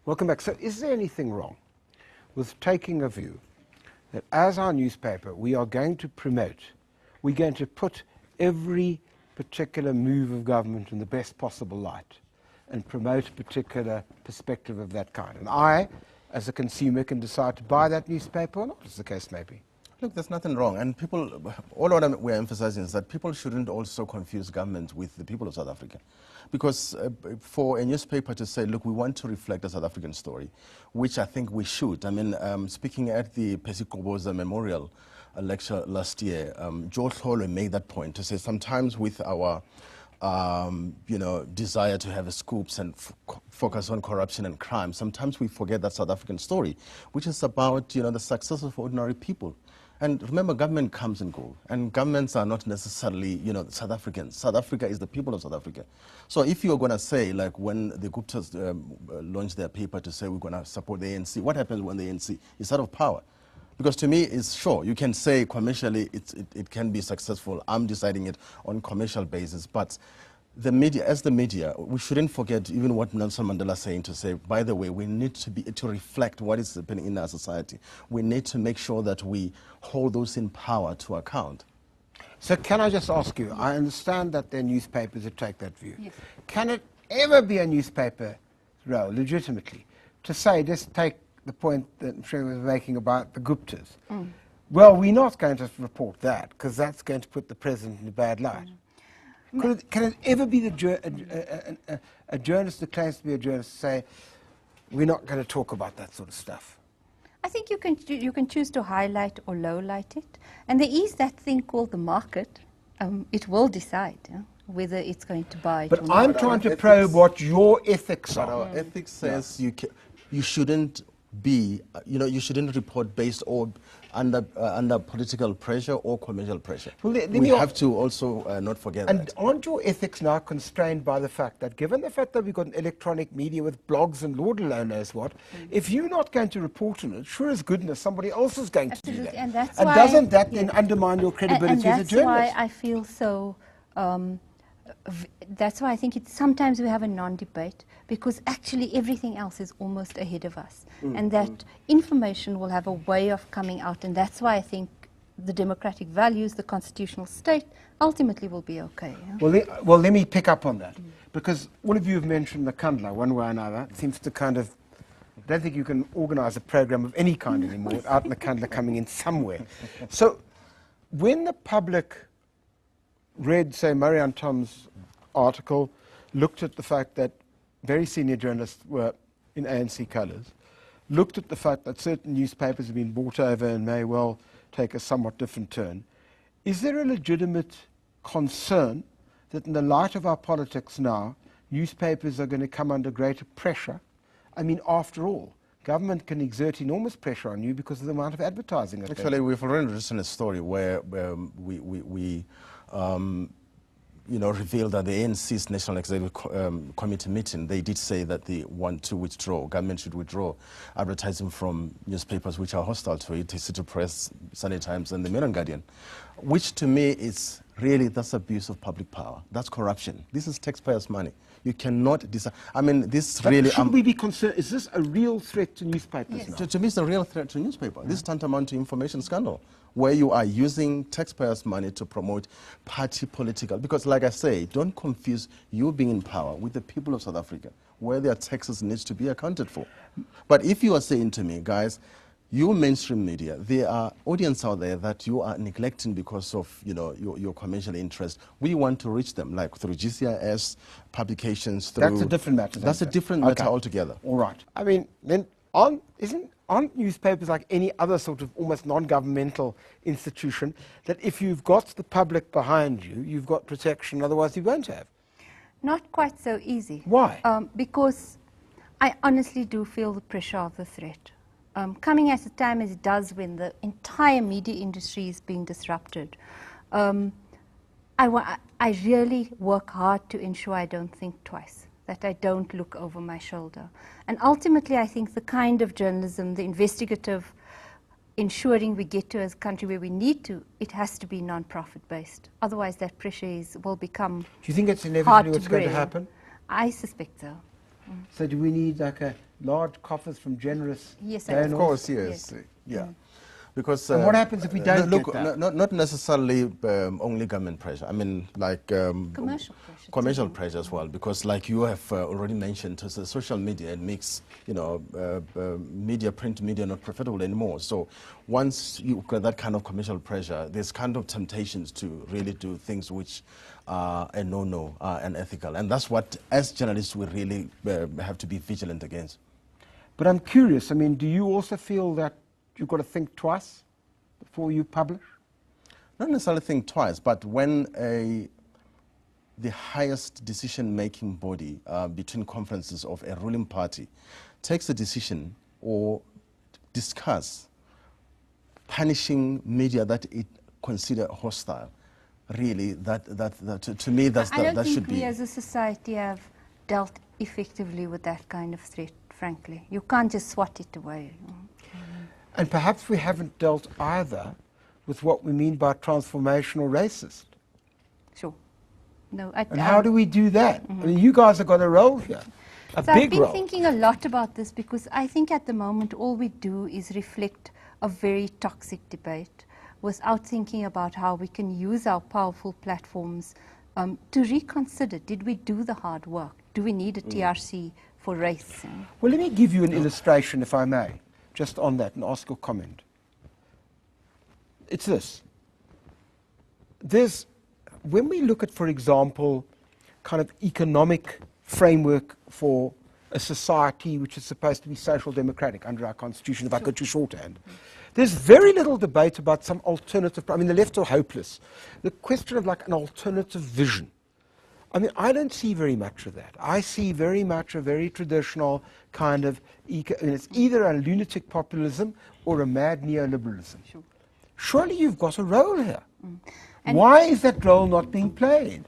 Welcome back. So is there anything wrong with taking a view that as our newspaper we are going to promote, we're going to put every particular move of government in the best possible light and promote a particular perspective of that kind? And I, as a consumer, can decide to buy that newspaper or not, as the case may be. Look, there's nothing wrong. And people, all what we're emphasizing is that people shouldn't also confuse government with the people of South Africa. Because for a newspaper to say, look, we want to reflect the South African story, which I think we should. I mean, speaking at the Percy Koboza Memorial lecture last year, George Holo made that point to say sometimes with our desire to have scoops and focus on corruption and crime, sometimes we forget that South African story, which is about, the success of ordinary people. And remember, government comes and goes, and governments are not necessarily, South Africans. South Africa is the people of South Africa. So if you're going to say, like when the Guptas launched their paper to say we're going to support the ANC, what happens when the ANC is out of power? Because to me, it's sure, you can say commercially it can be successful. I'm deciding it on commercial basis, but the media, as the media, we shouldn't forget even what Nelson Mandela is saying to say, by the way, we need to reflect what is happening in our society. We need to make sure that we hold those in power to account. So can I just ask you, I understand that there are newspapers that take that view. Yes. Can it ever be a newspaper role, legitimately, to say, just take the point that Sri was making about the Guptas? Well, we're not going to report that, because that's going to put the president in a bad light. Can it ever be a journalist that claims to be a journalist to say, we're not going to talk about that sort of stuff? I think you can choose to highlight or lowlight it. And there is that thing called the market. It will decide whether it's going to buy it but or not. I'm trying to probe what your ethics But are. our ethics says you shouldn't be, you shouldn't report based on under political pressure or commercial pressure. Well, we have to also not forget and that. aren't your ethics now constrained by the fact that, given the fact that we've got an electronic media with blogs and Lord alone knows what, if you're not going to report on it, sure as goodness somebody else is going to do that. And that's and why, doesn't that then undermine your credibility as a journalist? And that's why I feel so. That's why I think sometimes we have a non-debate, because actually everything else is almost ahead of us, and that information will have a way of coming out, and that's why I think the democratic values, the constitutional state, ultimately will be okay. Well, let me pick up on that, because all of you have mentioned the Kandla one way or another. It seems to kind of, I don't think you can organise a program of any kind anymore without the Kandla coming in somewhere. So when the public read, say, Marrianne Thamm's article, looked at the fact that very senior journalists were in ANC colours, looked at the fact that certain newspapers have been bought over and may well take a somewhat different turn, is there a legitimate concern that in the light of our politics now, newspapers are going to come under greater pressure? I mean, after all, government can exert enormous pressure on you because of the amount of advertising. Actually, we've already written a story where we revealed that the ANC's National Executive Committee meeting, they did say that they want to withdraw, government should withdraw advertising from newspapers which are hostile to it, the City Press, Sunday Times, and the Mirror and Guardian, which to me is really, that's abuse of public power. That's corruption. This is taxpayers' money. You cannot decide. I mean, this but really... should we be concerned? Is this a real threat to newspapers Yes. now? To me, it's a real threat to newspaper. This is tantamount to information scandal, where you are using taxpayers' money to promote party political. Because like I say, don't confuse you being in power with the people of South Africa, where their taxes need to be accounted for. But if you are saying to me, guys, you mainstream media, there are audience out there that you are neglecting because of your commercial interest. We want to reach them, like through GCIS publications. Through That's a different matter. That's a different matter altogether. All right. I mean, then aren't newspapers like any other sort of almost non-governmental institution that if you've got the public behind you, you've got protection, otherwise you won't have? Not quite so easy. Why? Because I honestly do feel the pressure of the threat. Coming at a time as it does when the entire media industry is being disrupted, I really work hard to ensure I don't think twice, that I don't look over my shoulder. And ultimately, I think the kind of journalism, the investigative, ensuring we get to as a country where we need to, it has to be non-profit based. Otherwise, that pressure will become Do you think it's hard inevitably to what's going to bear. happen? I suspect so. So do we need like a large coffers from generous Yes, donors? Of course, yes. Yeah. Because And what happens if we don't look, get that? not necessarily only government pressure. I mean, like Commercial pressure. commercial pressure as well. Because, like you have already mentioned, the social media, it makes print media not profitable anymore. So once you get that kind of commercial pressure, there's kind of temptations to really do things which are a no-no, unethical, and that's what, as journalists, we really have to be vigilant against. But I'm curious. I mean, do you also feel that you've got to think twice before you publish? Not necessarily think twice, but when the highest decision-making body between conferences of a ruling party takes a decision or discuss punishing media that it consider hostile, really, to me, that should be. I don't think we as a society have dealt effectively with that kind of threat, frankly. You can't just swat it away. And perhaps we haven't dealt either with what we mean by transformational racist. Sure. No, And how do we do that? I mean, you guys have got a role here, a So big I've been role. thinking a lot about this because I think at the moment all we do is reflect a very toxic debate without thinking about how we can use our powerful platforms to reconsider, did we do the hard work? Do we need a TRC for race? Well, let me give you an illustration, if I may, just on that, and ask your comment. It's this. When we look at, for example, kind of economic framework for a society which is supposed to be social democratic under our constitution, if I could use shorthand, there's very little debate about some alternative. I mean, the left are hopeless. The question of like an alternative vision. I mean, I don't see very much of that. I see very much a very traditional kind of, it's either a lunatic populism or a mad neoliberalism. Sure. Surely you've got a role here. And why is that role not being played?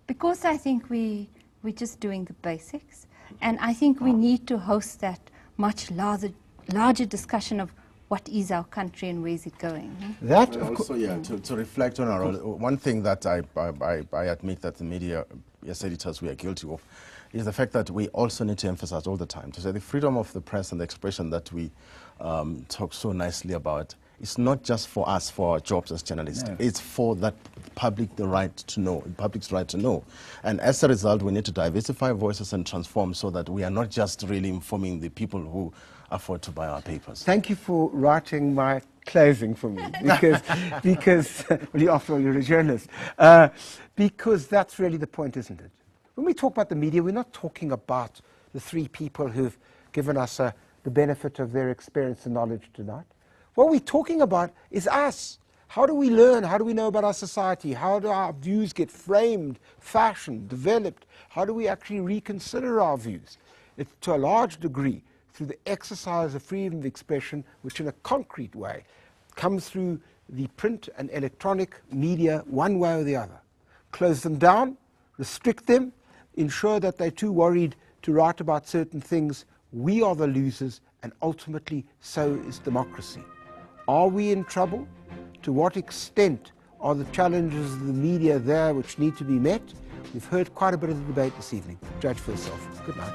Because I think we're just doing the basics, and I think we need to host that much larger discussion of what is our country and where is it going. That, And also, to reflect on our role, one thing that I admit that the media, as editors, we are guilty of, is the fact that we also need to emphasize all the time to say the freedom of the press and the expression that we talk so nicely about. It's not just for us, for our jobs as journalists. No. It's for that public, the right to know, the public's right to know. And as a result, we need to diversify voices and transform so that we are not just really informing the people who afford to buy our papers. Thank you for writing my closing for me, because well, after all, you're a journalist. Because that's really the point, isn't it? When we talk about the media, we're not talking about the three people who've given us the benefit of their experience and knowledge tonight. What we're talking about is us. How do we learn? How do we know about our society? How do our views get framed, fashioned, developed? How do we actually reconsider our views? It's to a large degree through the exercise of freedom of expression, which in a concrete way comes through the print and electronic media one way or the other. Close them down, restrict them, ensure that they're too worried to write about certain things. We are the losers, and ultimately so is democracy. Are we in trouble? To what extent are the challenges of the media there which need to be met? We've heard quite a bit of the debate this evening. Judge for yourself. Good night.